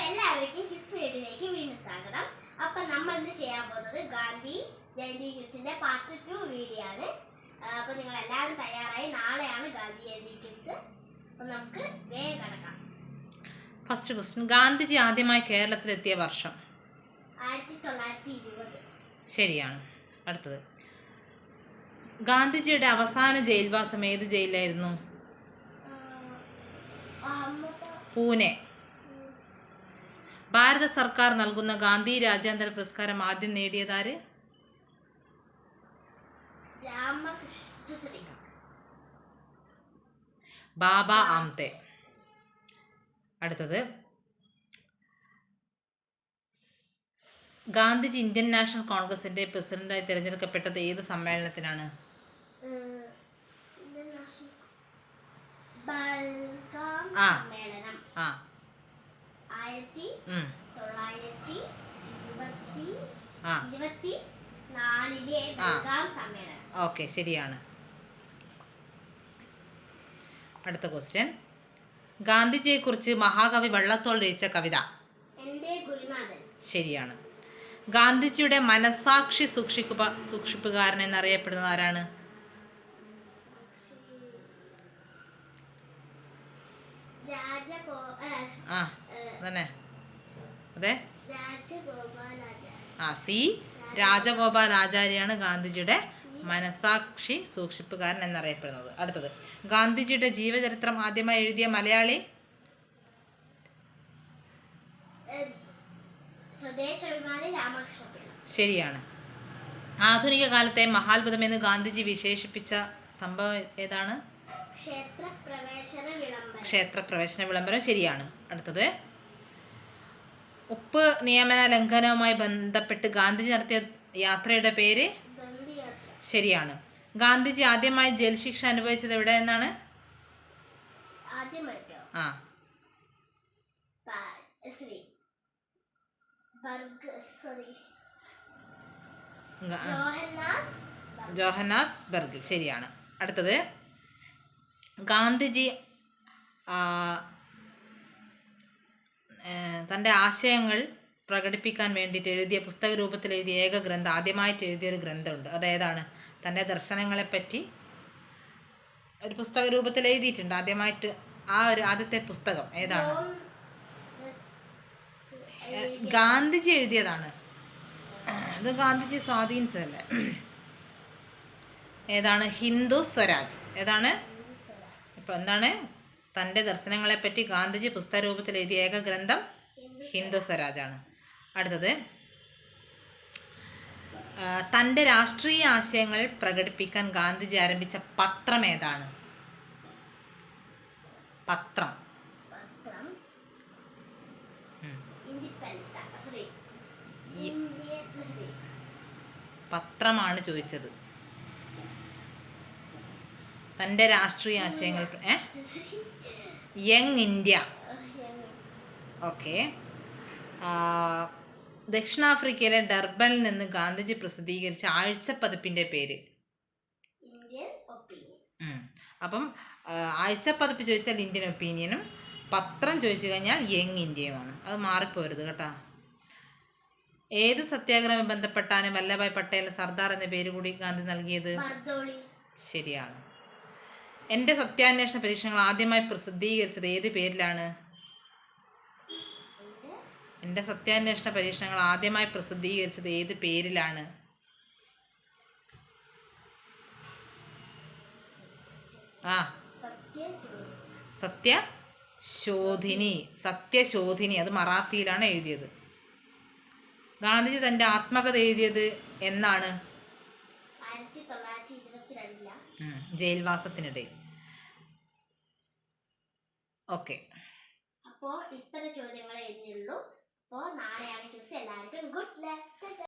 എല്ലാവർക്കും കിസ് വീഡിയോയിലേക്ക് വീണ്ടും സ്വാഗതം. അപ്പൊ നമ്മൾ ഇന്ന് ചെയ്യാൻ പോകുന്നത് ഗാന്ധി ജയന്തി ക്വിസിന്റെ പാർട്ട് 2 വീഡിയോ ആണ്. അപ്പൊ നിങ്ങൾ എല്ലാവരും തയ്യാറായി. നാളെയാണ് ഗാന്ധി ജയന്തി ക്വിസ്. അപ്പൊ നമുക്ക് വേഗം കടക്കാം. ഫസ്റ്റ് ക്വസ്റ്റ്യൻ, ഗാന്ധിജി ആദ്യമായി കേരളത്തിലെത്തിയ വർഷം? 1920. ശരിയാണ്. അടുത്തത്, ഗാന്ധിജിയുടെ അവസാന ജയിൽവാസം ഏത് ജയിലായിരുന്നു? പൂനെ. ഭാരത സർക്കാർ നൽകുന്ന ഗാന്ധി രാജ്യാന്തര പുരസ്കാരം ആദ്യം നേടിയതാര്? ബാബ ആംതെ. അടുത്തത്, ഗാന്ധിജി ഇന്ത്യൻ നാഷണൽ കോൺഗ്രസിന്റെ പ്രസിഡന്റായി തിരഞ്ഞെടുക്കപ്പെട്ടത് ഏത് സമ്മേളനത്തിനാണ്? ഓക്കെ, ശരിയാണ്. അടുത്ത ക്വസ്റ്റ്യൻ, ഗാന്ധിജിയെ കുറിച്ച് മഹാകവി വള്ളത്തോൾ രചിച്ച കവിത? ശരിയാണ്. ഗാന്ധിജിയുടെ മനസാക്ഷി സൂക്ഷിപ്പുകാരൻ എന്നറിയപ്പെടുന്നത് ആരാണ്? തന്നെ അതെ, സി രാജഗോപാലാചാര്യാണ് ഗാന്ധിജിയുടെ മനസാക്ഷി സൂക്ഷിപ്പുകാരൻ എന്നറിയപ്പെടുന്നത്. അടുത്തത്, ഗാന്ധിജിയുടെ ജീവചരിത്രം ആദ്യമായി എഴുതിയ മലയാളി? ശരിയാണ്. ആധുനിക കാലത്തെ മഹാത്ഭുതം എന്ന് ഗാന്ധിജി വിശേഷിപ്പിച്ച സംഭവം ഏതാണ്? ക്ഷേത്രപ്രവേശന വിളംബരം. ശരിയാണ്. അടുത്തത്, ഉപ്പ് നിയമന ലംഘനവുമായി ബന്ധപ്പെട്ട് ഗാന്ധിജി നടത്തിയ യാത്രയുടെ പേര്? ശരിയാണ്. ഗാന്ധിജി ആദ്യമായി ജയിൽ ശിക്ഷ അനുഭവിച്ചത് എവിടെ എന്നാണ്? ജോഹന്നാസ്ബർഗ്. ശരിയാണ്. അടുത്തത്, ഗാന്ധിജി തൻ്റെ ആശയങ്ങൾ പ്രകടിപ്പിക്കാൻ വേണ്ടിയിട്ട് എഴുതിയ പുസ്തക രൂപത്തിൽ എഴുതിയ ഏക ഗ്രന്ഥം, ആദ്യമായിട്ട് എഴുതിയൊരു ഗ്രന്ഥമുണ്ട്, അതേതാണ്? തൻ്റെ ദർശനങ്ങളെപ്പറ്റി ഒരു പുസ്തക രൂപത്തിൽ എഴുതിയിട്ടുണ്ട് ആദ്യമായിട്ട്. ആ ഒരു ആദ്യത്തെ പുസ്തകം ഏതാണ്? ഗാന്ധിജി എഴുതിയതാണ്. അത് ഗാന്ധിജി സ്വാധീനിച്ചതല്ലേ. ഏതാണ്? ഹിന്ദു സ്വരാജ്. ഏതാണ്? ഇപ്പം എന്താണ്? തൻ്റെ ദർശനങ്ങളെപ്പറ്റി ഗാന്ധിജി പുസ്തക രൂപത്തിൽ എഴുതിയ ഏക ഗ്രന്ഥം ഹിന്ദു സ്വരാജാണ്. അടുത്തത്, തൻ്റെ രാഷ്ട്രീയ ആശയങ്ങൾ പ്രകടിപ്പിക്കാൻ ഗാന്ധിജി ആരംഭിച്ച പത്രം ഏതാണ്? പത്രം പത്രമാണ് ചോദിച്ചത്. തൻ്റെ രാഷ്ട്രീയ ആശയങ്ങൾ യങ് ഇന്ത്യ. ഓക്കെ. ദക്ഷിണാഫ്രിക്കയിലെ ഡർബനിൽ നിന്ന് ഗാന്ധിജി പ്രസിദ്ധീകരിച്ച ആഴ്ചപ്പതിപ്പിൻ്റെ പേര്? അപ്പം ആഴ്ചപ്പതിപ്പ് ചോദിച്ചാൽ ഇന്ത്യൻ ഒപ്പീനിയനും, പത്രം ചോദിച്ചു കഴിഞ്ഞാൽ യങ് ഇന്ത്യയുമാണ്. അത് മാറിപ്പോരുത് കേട്ടോ. ഏത് സത്യാഗ്രഹവുമായി ബന്ധപ്പെട്ടാണ് വല്ലഭായ് പട്ടേൽ സർദാർ എന്ന പേര് കൂടി ഗാന്ധി നൽകിയത്? ശരിയാണ്. എൻ്റെ സത്യാന്വേഷണ പരീക്ഷണങ്ങൾ ആദ്യമായി പ്രസിദ്ധീകരിച്ചത് ഏത് പേരിലാണ്? എൻ്റെ സത്യാന്വേഷണ പരീക്ഷണങ്ങൾ ആദ്യമായി പ്രസിദ്ധീകരിച്ചത് ഏത് പേരിലാണ്? സത്യശോധിനി. സത്യശോധിനി. അത് മറാത്തിയിലാണ് എഴുതിയത്. ഗാന്ധിജി തൻ്റെ ആത്മകഥ എഴുതിയത് എന്നാണ്? ജയിൽവാസത്തിനിടെ. ഓക്കെ. അപ്പോൾ ഇത്ര ചോദ്യങ്ങളെ എഴുതിയുള്ളൂ. അപ്പോൾ നാളെയാണ് ക്വിസ്. എല്ലാവർക്കും ഗുഡ് ലക്ക്.